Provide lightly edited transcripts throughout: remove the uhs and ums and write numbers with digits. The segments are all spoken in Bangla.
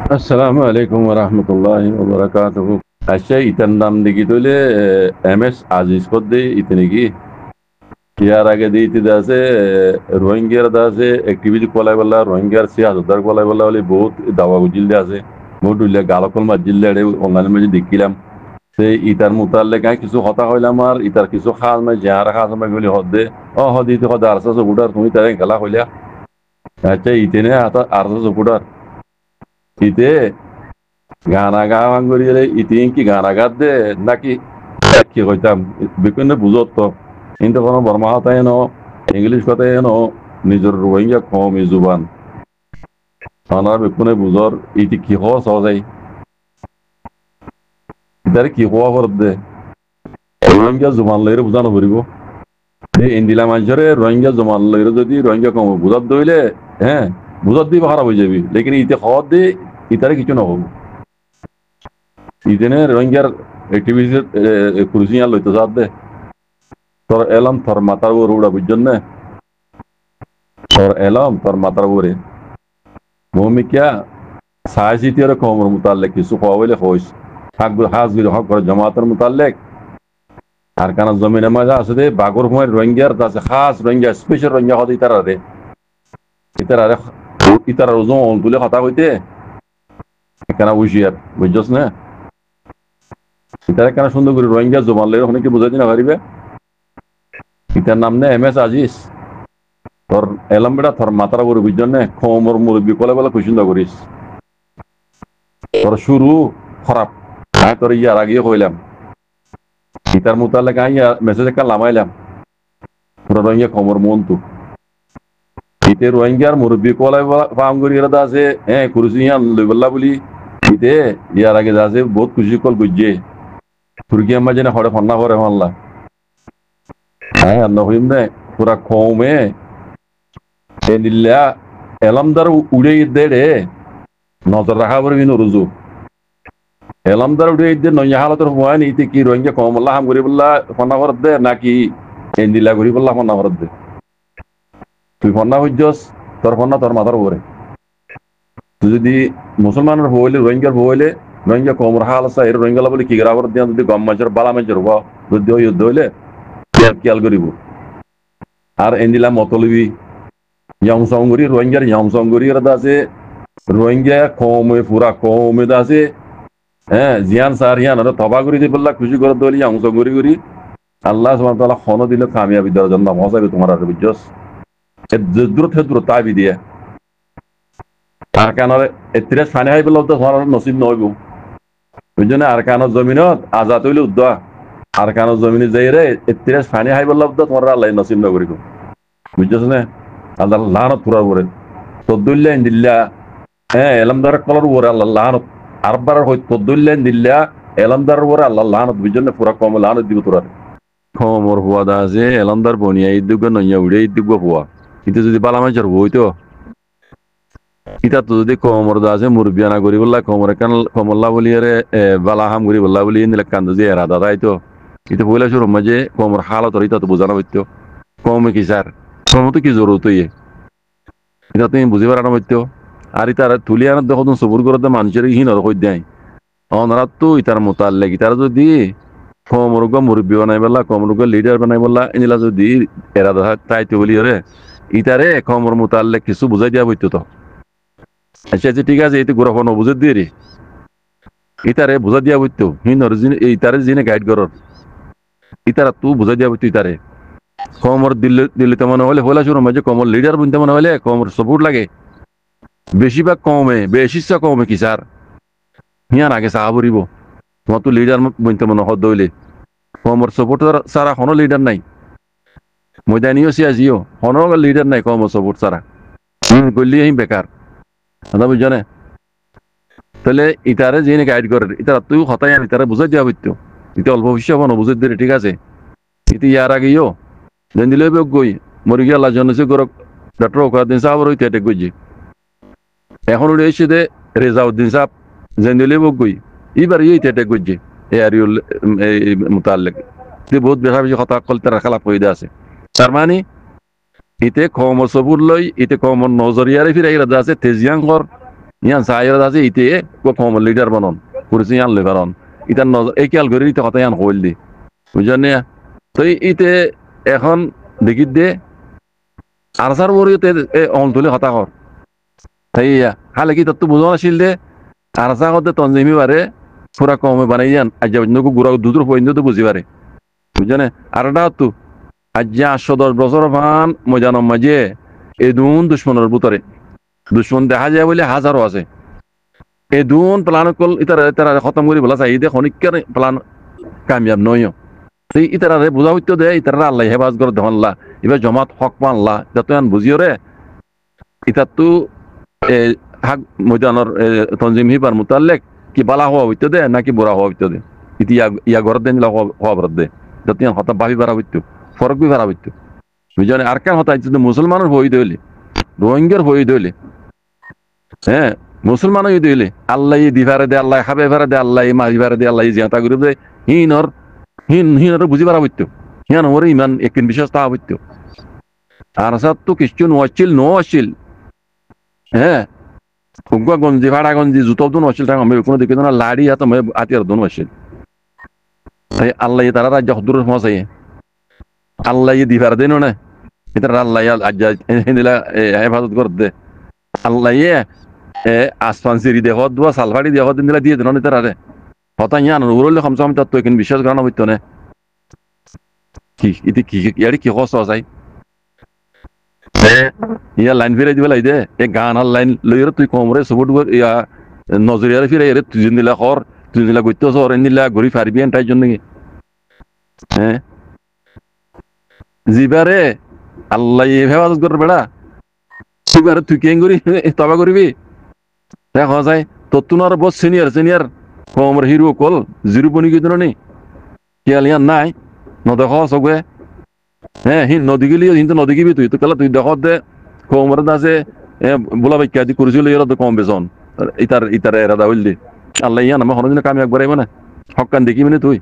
আসসালামু আলাইকুম ওয়া রাহমাতুল্লাহি ওয়া বারাকাতুহু। আচ্ছা ইতার নাম দেখি তইলে এমএস আজিজ কদ্দে ইতনে কি ইয়ার আগে দিয়ে ইতি আছে রোহিঙ্গার দা আছে অ্যাক্টিভিটি কলাই বলা রোহিঙ্গার সিয়াসতদার কলাই বলা বলে বহুত দাওয়া গুজিল দে আছে বহুত উল্লে গালকল মাজিল দে অনলাইন মাঝে দেখিলাম সে ইতার মুতাল্লে কাই কিছু হতা হইলাম আর ইতার কিছু খাস মাই যারা খাস মাই বলি হদে ও হদিতে হদে আরসা সুগুডার তুমি তারে খেলা হইলা আচ্ছা ইতেনে আরসা সুগুডার ইতে গানা গাওয়ান করিলে ইতিন কি গানা গাদ দে নাকি কি কইতাম বিকনে বুঝত তো কিন্তু কোনো বর্মা হতায় ন ইংলিশ কথায় ন নিজের রোহিঙ্গা কমই জুবান আমার বিকনে বুঝর ইতি কি হওয়া সহজাই ইতারে কি হওয়া করত দে রোহিঙ্গা জুবান লইরে বুঝানো করিব এই ইন্দিলা মানুষের রোহিঙ্গা জুবান লইরে যদি রোহিঙ্গা কম বুঝাত দইলে হ্যাঁ বুঝাত দিব খারাপ হয়ে যাবি লেকিন ইতে হওয়ার দে ইতারে কিছু নহব ইতেনে রোহিঙ্গার অ্যাক্টিভিটির কুরসিয়া লইতে যাত দে তোর এলাম তোর মাথার উপর উড়া বুঝছেন না তোর এলাম তোর মাথার উপরে মমি কিয়া সাহসিতির কমর মুতাল্লেক কিছু খাওয়া বলে হইস হাজগুলি হক করে জামাতের মুতাল্লেক আর কানা জমিনের মাঝে আছে দে বাগর সময় রোহিঙ্গার আছে খাস রোহিঙ্গা স্পেশাল রোহিঙ্গা হতে ইতারারে ইতারা ওজন তুলে কথা কইতে এখানে হুশিয়ার বুঝছস না ইতারা কেন সুন্দর করে রোহিঙ্গা জমান লই ওখানে কি বুঝাই দিনা পারিবে ইতার নাম নে এমএস আজিজ তোর এলাম বেটা তোর মাথার উপরে বুঝছেন না খমর মুরব্বী কলে বলে খুশিন্দা করিস তোর শুরু খারাপ তোর ইয়ার আগে কইলাম ইতার মুতালে কাইয়া মেসেজ একটা লামাইলাম তোর রোহিঙ্গা খমর মন তু ইতে রোহিঙ্গার মুরব্বী কলে ফার্ম করি এরা আছে হ্যাঁ কুরুসি ইয়ান লই বললা বলি ইতে ইয়ার আগে আছে বহুত খুশি কল বুঝছে তুর্কি আম্মা যেন হরে ফন্না করে হল্লা হ্যাঁ নহিম নে পুরা কমে এনিল্লা এলামদার উড়ে দে রে নজর রাখা পড়বি নরুজু এলামদার উড়ে দে নয়া হালতর হওয়া নি কি রোহিঙ্গা কমল্লা হাম করি বললা ফন্না ভরত দে নাকি এনিল্লা করি বললা ফন্না ভরত দে তুই ফন্না হইজস তোর ফন্না তোর মাথার উপরে তুই যদি মুসলমানের হইলে রোহিঙ্গার হইলে রোহিঙ্গা কমর হাল আছে এর রোহিঙ্গা বলে কি গরাবর দিয়া যদি গম মাঝের বালা মাঝের হওয়া যুদ্ধ যুদ্ধ হইলে খেয়াল করিব আর এনিলা মতলবি ইয়ংসঙ্গরি রোহিঙ্গার ইয়ংসঙ্গরি এর আছে রোহিঙ্গা কমে পুরা কমে আছে হ্যাঁ জিয়ান সার ইয়ান আর তবা করি দি বললা খুশি করে দলি ইয়ংসঙ্গরি করি আল্লাহ সুবহানাহু ওয়া তাআলা খন দিল কামিয়াবি দেওয়ার জন্য মজাবে তোমার আর বুঝছস দ্রুত দ্রুত তাবি দিয়ে আর কানার এত্রে ফানে হাই বলতে তোমার নসিব নইব বুঝছো না আর কানার জমিনত আজাদ হইলে উদ্দা আর কানার জমিনে যাই রে এত্রে ফানে হাই বলতে তোমার আল্লাহ নসিব নকরিব বুঝছস না আল্লাহ লানত পুরা করে তদ্দুল্লাহ দিল্লা হ্যাঁ এলামদার কলার উপরে আল্লাহ লানত আরবার হই তদ্দুল্লাহ দিল্লা এলামদার উপরে আল্লাহ লানত বুঝছো না পুরা কম লানত দিব তোরা খমর হওয়া দা আছে এলামদার বনিয়া ইদ্যুগ নইয়া উড়ে ইদ্যুগ হওয়া কিন্তু যদি বালামাচার হইতো ইটা তো যদি কমর দা আছে মুরব্বিয়ানা করি বললা কমর কান কমল্লা বলি আরে বালা হাম করি বললা বলি নিলে কান্দ যে এরা দাদা আইতো এটা বইলা শুরু মাঝে কমর হালত ইটা তো বোঝানো হইতো কমে কি স্যার কম তো কি জরুরত ইয়ে এটা তুমি বুঝি পারানো হইতো আর ইতার তুলি আনার দেখো তুমি সবুর করে মানুষের হীন আর কই দেয় অনারা তো ইতার মোতাল্লেক ইতার যদি কমরুগ মুরব্বী বানাই বললা কমরুগ লিডার বানাই বললা এনিলা যদি এরা দাদা তাইতো বলি রে ইতারে কমর মোতাল্লেক কিছু বুঝাই দিয়া হইতো তো আচ্ছা আচ্ছা ঠিক আছে এই তো গোড়া বুঝে দিয়ে রে ইতারে বুঝা দিয়া বইতো হিনর ইতারে জিনে গাইড করর ইতারা তু বুঝা দিয়া বইতো ইতারে কমর দিল্লি দিল্লিতে মনে হলে হলা শুরু মাঝে কমর লিডার বুনতে মনে হলে কমর সাপোর্ট লাগে বেশিরভাগ কমে বেশিসা কমে কি স্যার হিয়ার আগে সাহা পড়িব তোমার তো লিডার বুনতে মনে হদ দইলে কমর সাপোর্ট সারা কোনো লিডার নাই ময়দানিও সিয়াসিও কোনো লিডার নাই কমর সাপোর্ট সারা গল্লি বেকার দাদা বুঝছো না তাহলে ইতারে যিনি গাইড করে ইতারা তুই হতাই আনি তারা বুঝাই দেওয়া হইতো ইতে অল্প ভবিষ্য হবো বুঝাই দিয়ে ঠিক আছে ইতি ইয়ার আগেও যেন দিলে গই মরি গিয়ে আল্লাহ জন্য গরক ডক্টর ওকাদিন সাহাব রইতে এটা গইছে এখন উড়ে এসে দে রেজাউদ্দিন সাহেব যেন দিলে গই এবার ইতে এটা গইছে এ আরিউল মুতাল্লিক বহুত বেশা বেশি কথা কল তারা খালাপ হয়ে আছে তার মানে ইতে কমর সবুর লই ইতে কমর নজরিয়ারে ফিরে আছে তেজিয়াং কর ইয়ান সাইর আছে ইতে কম লিডার বনন পুরুষ ইয়ান লেবারন ইতার নজর এই খেয়াল করে ইতে কথা ইয়ান হইল দি বুঝলেন না তো ইতে এখন দেখি দে আরসার বরিতে অন্তলে হতা কর তাই হালে কি তত্ত্ব বুঝানো আসিল দে আরসা করতে তঞ্জিমি বারে পুরা কমে বানাই যান আজ নকু গুড়া দুধুর পর্যন্ত বুঝি পারে বুঝলেন আর এটা তো আজ 810 বছর ভান মজানম মাঝে এদুন দুশ্মনের ভিতরে দুশ্মন দেখা যায় বলে হাজারও আছে এদুন প্লান কল ইতারা ইতারা খতম করি বলা চাই দে খনিকের প্লান কামিয়াব নয় ইতারা বুঝা হইতো দে ইতারা আল্লাহ হেফাজ করে দেওয়াল্লাহ এবার জমাত হক পাল্লাহ যত বুঝিও রে ইতার তো হাক ময়দানের তঞ্জিম হিবার মোতালেক কি বালা হওয়া হইতো দে নাকি বুড়া হওয়া হইতো দে ইতি ইয়া ঘর দেন হওয়া বরাদ দে যত হতা বাবি বাড়া হইতো ফরক বি বাড়া হইতো বুঝলেন আর কেন হতা মুসলমানের হই দইলে রোহিঙ্গার হই দইলে হ্যাঁ মুসলমান হই দইলে আল্লাহ দিভারে দে আল্লাহ খাবে ভারে দে আল্লাহ মারিবারে দে আল্লাহ জিয়াতা করি দে হিনর বুঝি বাড়া হইতো হিয়ান ওরে ইমান একদিন বিশ্বাস তা হইতো আর সাত তো কিছু নোয়াছিল হ্যাঁ উগ্গা গঞ্জি ভাড়া গঞ্জি জুতো দুন আসছিল তাই আমি কোনো দেখি না লাড়ি হাতে আতিয়ার দুন আসছিল তাই আল্লাহ তারা রাজ্য হদুর মশাই আল্লাহ দিবার দেন না এটা আল্লাহ হিন্দিলা হেফাজত করে দে আল্লাহ আসমান সিরি দেহ দোয়া সালফাড়ি দেহ দিন দিলা দিয়ে দেন তারা রে হতা ইয়ান উরলে কমসে কম তার তো এখানে বিশ্বাস করানো হইতো না কি ইতি কি ইয়ারি কি কষ্ট আছে ইয়া লাইন ফিরাই দিবে লাই দে এই গান আর লাইন লইরে তুই কমরে সবুট ইয়া নজরিয়ারে ফিরাই রে তুই দিলা কর তুই দিলা গইতো সর নিলা ঘুরি ফারবি এন তাই জন্য হ্যাঁ জিবারে আল্লাহ হেফাজত করে বেড়া তুইবারে তুই কেন করি তবা করবি দেখা যায় তত্তুনার বস সিনিয়র কমর হিরো কল জিরো বনি গিয়ে দিল নি খেয়াল ইয়ান নাই নদেখ সবে হ্যাঁ হি নদী গেলি কিন্তু নদী গিবি তুই তো কেলা তুই দেখ দে কমর আছে বোলা বাইক আদি করেছিল এরা তো কম বেজন ইতার এরা দাউল দি আল্লাহ ইয়ান আমার হনদিনে কামি একবার মানে হকান দেখি মানে তুই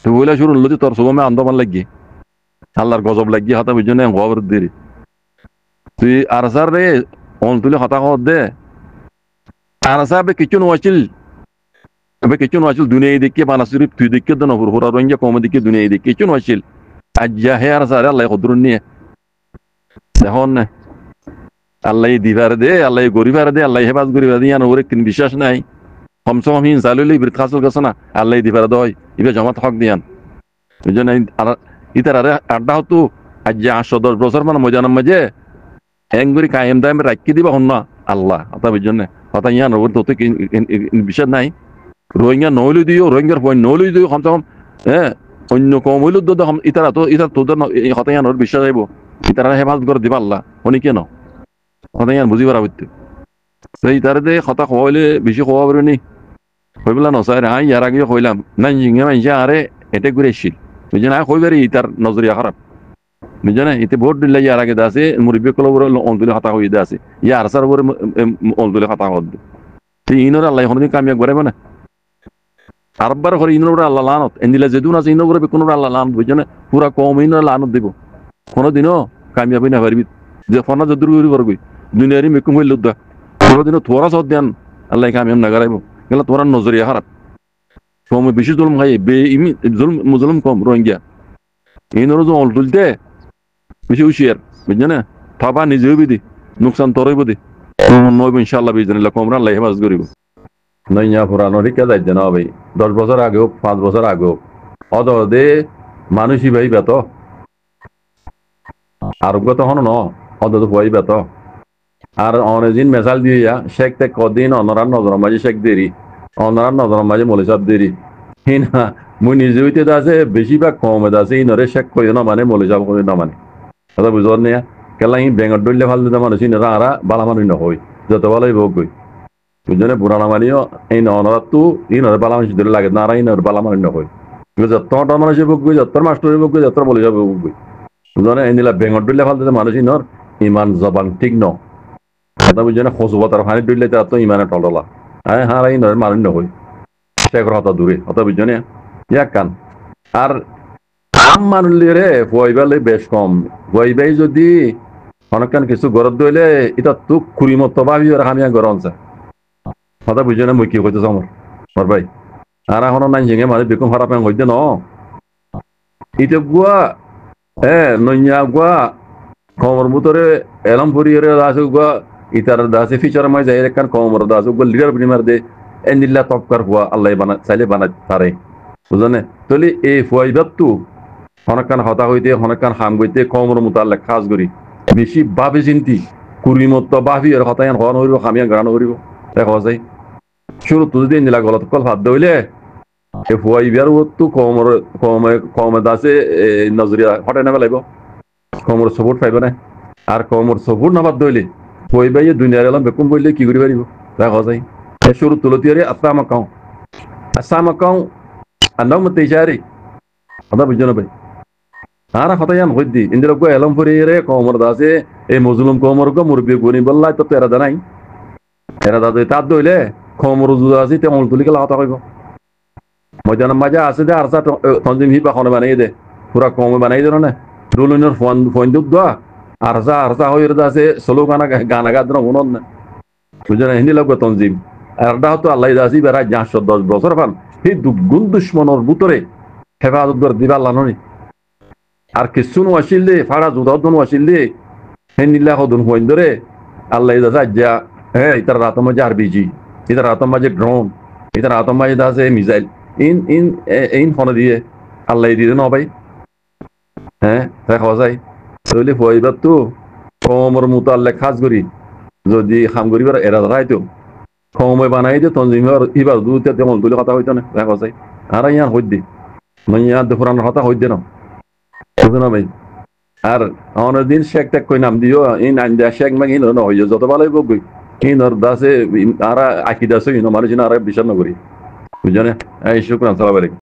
বলে শুরু হলো তোর সবমে আন্দোলন লাগি আল্লাহর গজব লাগি হাতা বুঝছো না খবর দেরি তুই আর স্যার রে অন তুলে হতা খবর দে আর সাহেব কিছু নোয়াছিল কিছু নোয়াছিল দুনিয়া দেখে বানাসুরি তুই দেখে তো নবর হোরা রঙ্গা কম দেখে দুনিয়া দেখে কিছু নোয়াছিল আজ যা হে আর স্যার আল্লাহ কদরুন নিয়ে এখন না আল্লাহ দিবার দে আল্লাহ গরিবার দে আল্লাহ হেফাজ গরিবার দিয়ে ওর একদিন বিশ্বাস নাই কমসে কম হিংসা লইলে বৃত খাসল গেছে না আল্লাহ দিবার দয় এবার জমাত হক দিয়ান বুঝছো না ইতার আরে আড্ডা হতো আজ যে 810 বছর মানে মজানার মাঝে এঙ্গুরি কায়েম দাম রাখি দিবা হন না আল্লাহ অতা বুঝছো না অতা ইয়ান ওর তো বিশ্বাস নাই রোহিঙ্গা নইলে দিও রোহিঙ্গার পয়েন্ট নইলে দিও কমসে কম হ্যাঁ অন্য কম হইল তো ইতারা তো ইতার তোদের হতা ইয়ান ওর বিশ্বাস আইব ইতারা হেফাজত করে দিবা আল্লাহ উনি কেন হতা ইয়ান বুঝি পারা হইতো সেই তারে দে কথা খাওয়াইলে বেশি খাওয়া পারবে নি কই বলা নসাই আই ইয়ার আগে কইলাম না জিঙ্গে মাইছে আরে এটে ঘুরে এসছিল বুঝে না কইবারি তার নজরিয়া খারাপ বুঝে না এতে ভোট দিলে ইয়ার আগে আছে মুরব্বী কল বড় অন্তলে কথা হইতে আছে ইয়ার সার বড় অন্তলে কথা হদ ইনর আল্লাহ কোনদিন কামিয়াব করাবে না আরবার করে ইনর আল্লাহ লানত এন্দিলা যেদুন আছে ইনর কোনো আল্লাহ লানত বুঝে না পুরা কম ইনর লানত দিব কোনোদিনও কামিয়াবি না পারবি যে ফনা যদুর করি পারবি দুনিয়ারি মেকুম হইল দা কোনোদিনও তোরা সদ দেন আল্লাহ কামিয়াব না করাইব গেলে তোরা নজরিয়া খারাপ কম বেশি জুলুম খাই বে ইমি জুলুম কম রোহিঙ্গা ইনর যে অল তুলতে বেশি হুশিয়ার বুঝছে না থাবা নিজেও বিধি নুকসান তরইব দি নইব ইনশাআল্লাহ বিজনিল্লাহ কমরা আল্লাহ হেফাজত করিব নইয়া পুরানো রিকা যাইতে না ভাই 10 বছর আগে হোক 5 বছর আগে হোক অদে মানুষই ভাই বেত আরোগ্য তখন ন অদে ভাই বেত আর অনেকদিন মেসাল দিয়া শেখ তে কদিন অনরার নজর মাঝে শেখ দেরি অনরার নজর মাঝে মলিসাব দেরি হিনা মুই নিজে হইতে আছে বেশিরভাগ কম আছে ইনরে শেখ কই না মানে মলিসাব কই না মানে কথা বুঝর নিয়া কেলা ই বেঙ্গর ডইলে ভাল দিতে মানুষ ইনরা আরা বালা মানুষ নহই যত ভালোই ভোগ গই বুঝনে পুরানা মানিও এই অনরাত তো ইনরে বালা মানুষ ধরে লাগে না আর ইনর বালা মানুষ নহই যত মানুষ ভোগ গই যত মাস্টার ভোগ গই যত মলিসাব ভোগ গই বুঝনে এনিলা বেঙ্গর ডইলে ভাল দিতে মানুষ ইনর ইমান জবান ঠিক ন কথা বুঝছে না খোঁজব তার হানি ডুইলে তার তো ইমানে টললা হ্যাঁ হ্যাঁ এই নয় মানুষ নহই শেখর হতা দূরে হতা বুঝছো না ইয়াক কান আর আম মানুষলি রে বইবালে বেশ কম বইবাই যদি অনেকখান কিছু গরত দইলে এটা তো খুরি মতো ভাবি ওরা আমি গরম চা কথা বুঝে না মই কি কইতেছ আমার ভাই আর এখনো নাই জেঙে মানে বেকম খারাপ হইতে ন ইতে গুয়া নইয়া গুয়া কমর ভিতরে এলাম ভরিয়ে আছে গুয়া ইতার দাসে ফিচার মাই যাই একখান কমর দাস গুয়া লিডার বিনিমার দে এনিল্লা তপকার হুয়া আল্লাহ বানা চাইলে বানাই পারে বুঝনে তলি এই ফুয়াইবাত তু হনকান হতা হইতে হনকান হাম গইতে কমর মুতাল্লাক খাস করি বেশি ভাবে চিন্তি কুড়ি মত ভাবি আর হতায়ান হন হইব খামিয়া গান হইব দেখা যায় শুরু তো যদি নিলা গলত কল হাত দইলে এ ফুয়াইবার তু কমর কমে দাসে নজরিয়া হটাই নেবা লাগব কমর সপোর্ট পাইব না আর কমর সপোর্ট নাবাদ দইলে ফুয়াইবাই দুনিয়ার এলাম বেকুম বললে কি করি পারিব দেখা যায় এ শুরু তুলতিয়ারে আসামাকাও আন্দাও মতে ইশারি কথা বুঝছো না ভাই আর হতায়ান হইদি ইন্দিরা গো এলম ফুরিয়ে কমর দাসে এই মজলুম কমর গো মুরব্বী গুনি বললাই তো এরা জানাই এরা দাদু তার দইলে কমর জুদা আছে তে অল তুলি গেলা হতা কইব ময়দান মাঝে আছে দে আর সা তঞ্জিম হি পাখনে বানাই দে পুরা কমে বানাই দে না রুলুনের ফোন দুধ দা আর সা হইর দাসে সোলো গানা গাদ্র মনন না বুঝছো না হিন্দি লাগবে তঞ্জিম আর দা তো আল্লাহ দাসি বেড়া 510 বছর ফান এই দুগুণ দুশ্মনের ভিতরে হেফাজত করে দিবা লাননি আর কিছুন ওয়াসিল দে ফাড়া জুদাউদ্দন ওয়াসিল দে হে নিল্লা হদুন হইন ধরে আল্লাহ দাসা যা ইতার রাতম মাঝে আরবিজি ইতার রাতম মাঝে ড্রোন ইতার রাতম মাঝে দাসে মিসাইল ইন ফোনে দিয়ে আল্লাহ দিয়ে ন ভাই দেখা যায় তাহলে হইবার তো কমর মতো আল্লাহ খাস করি যদি খাম করিবার এরা রাইতো সময় বানাই দিয়ে তঞ্জিমের ইবার দুতে তেমন তুলে কথা হইতো না দেখা যায় আর ইয়ার হইতে ইয়ার দুপুরানোর কথা হইতে না বুঝো না ভাই আর অনেক দিন শেখ ত্যাগ কই নাম দিও ইন আইন্দা শেখ মাগ ইন হইয় যত ভালোই বকবই ইনর দাসে আর আকি দাসে ইন মানুষ আর বিশ্বাস না করি বুঝছো না এই শুক্রান সালাম আলাইকুম